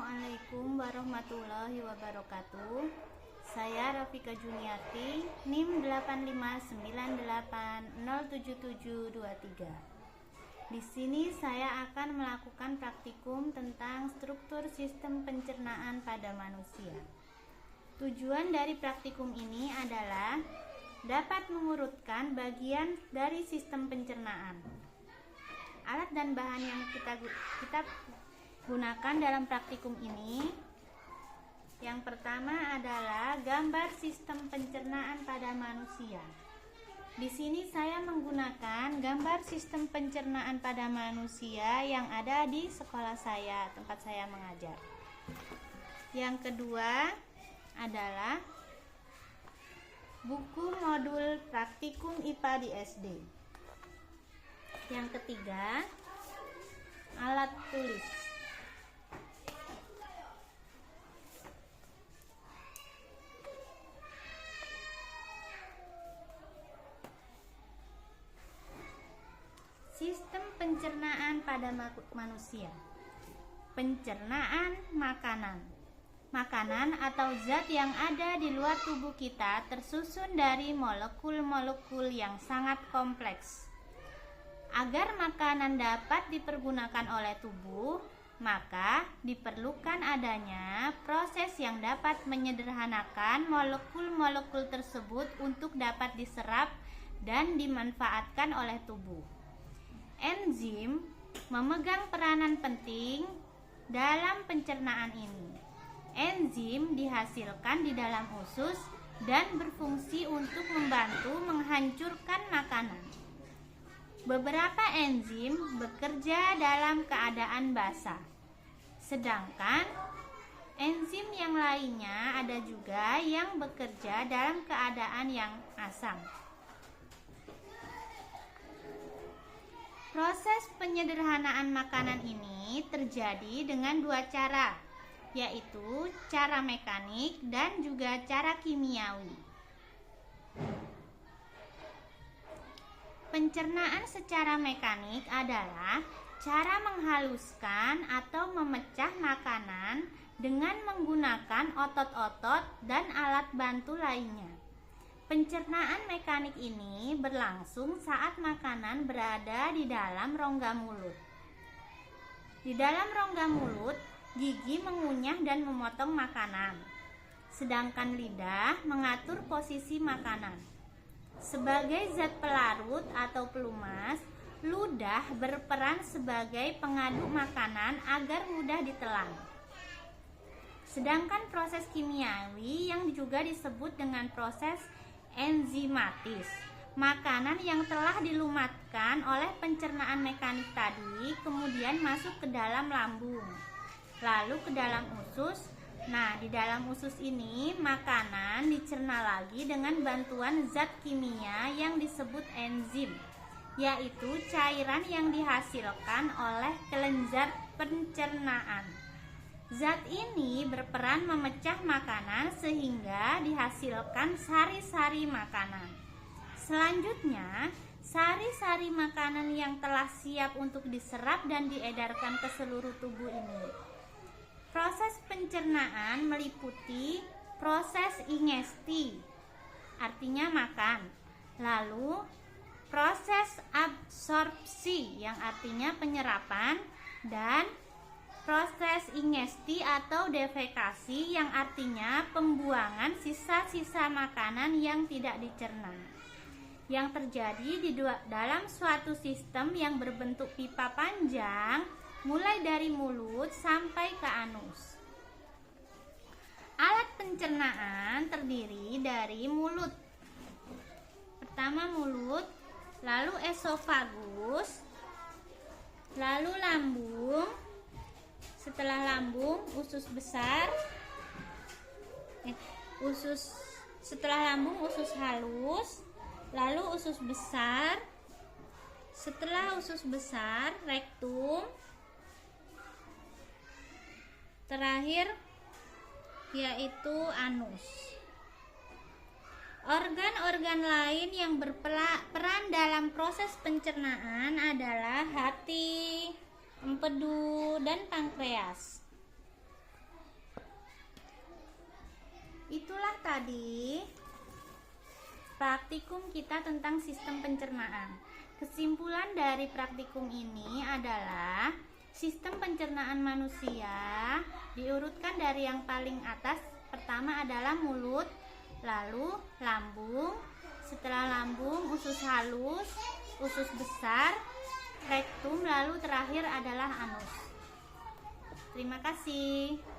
Assalamualaikum warahmatullahi wabarakatuh. Saya Rafika Juniati, NIM 8598077723. Di sini saya akan melakukan praktikum tentang struktur sistem pencernaan pada manusia. Tujuan dari praktikum ini adalah dapat mengurutkan bagian dari sistem pencernaan. Alat dan bahan yang kita gunakan dalam praktikum ini, yang pertama adalah gambar sistem pencernaan pada manusia. Di sini saya menggunakan gambar sistem pencernaan pada manusia yang ada di sekolah saya, tempat saya mengajar. Yang kedua adalah buku modul praktikum IPA di SD. Yang ketiga, alat tulis. Sistem pencernaan pada manusia. Pencernaan makanan. Makanan atau zat yang ada di luar tubuh kita tersusun dari molekul-molekul yang sangat kompleks. Agar makanan dapat dipergunakan oleh tubuh, maka diperlukan adanya proses yang dapat menyederhanakan molekul-molekul tersebut untuk dapat diserap dan dimanfaatkan oleh tubuh. Enzim memegang peranan penting dalam pencernaan ini. Enzim dihasilkan di dalam usus dan berfungsi untuk membantu menghancurkan makanan. Beberapa enzim bekerja dalam keadaan basa, sedangkan enzim yang lainnya ada juga yang bekerja dalam keadaan yang asam. Proses penyederhanaan makanan ini terjadi dengan dua cara, yaitu cara mekanik dan juga cara kimiawi. Pencernaan secara mekanik adalah cara menghaluskan atau memecah makanan dengan menggunakan otot-otot dan alat bantu lainnya. Pencernaan mekanik ini berlangsung saat makanan berada di dalam rongga mulut. Di dalam rongga mulut, gigi mengunyah dan memotong makanan, sedangkan lidah mengatur posisi makanan. Sebagai zat pelarut atau pelumas, ludah berperan sebagai pengaduk makanan agar mudah ditelan. Sedangkan proses kimiawi yang juga disebut dengan proses enzimatis, makanan yang telah dilumatkan oleh pencernaan mekanik tadi kemudian masuk ke dalam lambung, lalu ke dalam usus. Nah, di dalam usus ini makanan dicerna lagi dengan bantuan zat kimia yang disebut enzim, yaitu cairan yang dihasilkan oleh kelenjar pencernaan. Zat ini berperan memecah makanan sehingga dihasilkan sari-sari makanan. Selanjutnya, sari-sari makanan yang telah siap untuk diserap dan diedarkan ke seluruh tubuh ini. Proses pencernaan meliputi proses ingesti, artinya makan, lalu proses absorpsi yang artinya penyerapan, dan proses ingesti atau defekasi yang artinya pembuangan sisa-sisa makanan yang tidak dicerna, yang terjadi di dalam suatu sistem yang berbentuk pipa panjang mulai dari mulut sampai ke anus. Alat pencernaan terdiri dari mulut. Pertama mulut, lalu esofagus, lalu lambung, setelah lambung usus besar, setelah lambung usus halus, lalu usus besar, setelah usus besar rektum, terakhir yaitu anus. Organ-organ lain yang berperan dalam proses pencernaan adalah hati, empedu, dan pankreas. tadi praktikum kita tentang sistem pencernaan. Kesimpulan dari praktikum ini adalah sistem pencernaan manusia diurutkan dari yang paling atas. Pertama adalah mulut, lalu lambung, setelah lambung usus halus, usus besar, rektum, lalu terakhir adalah anus. Terima kasih.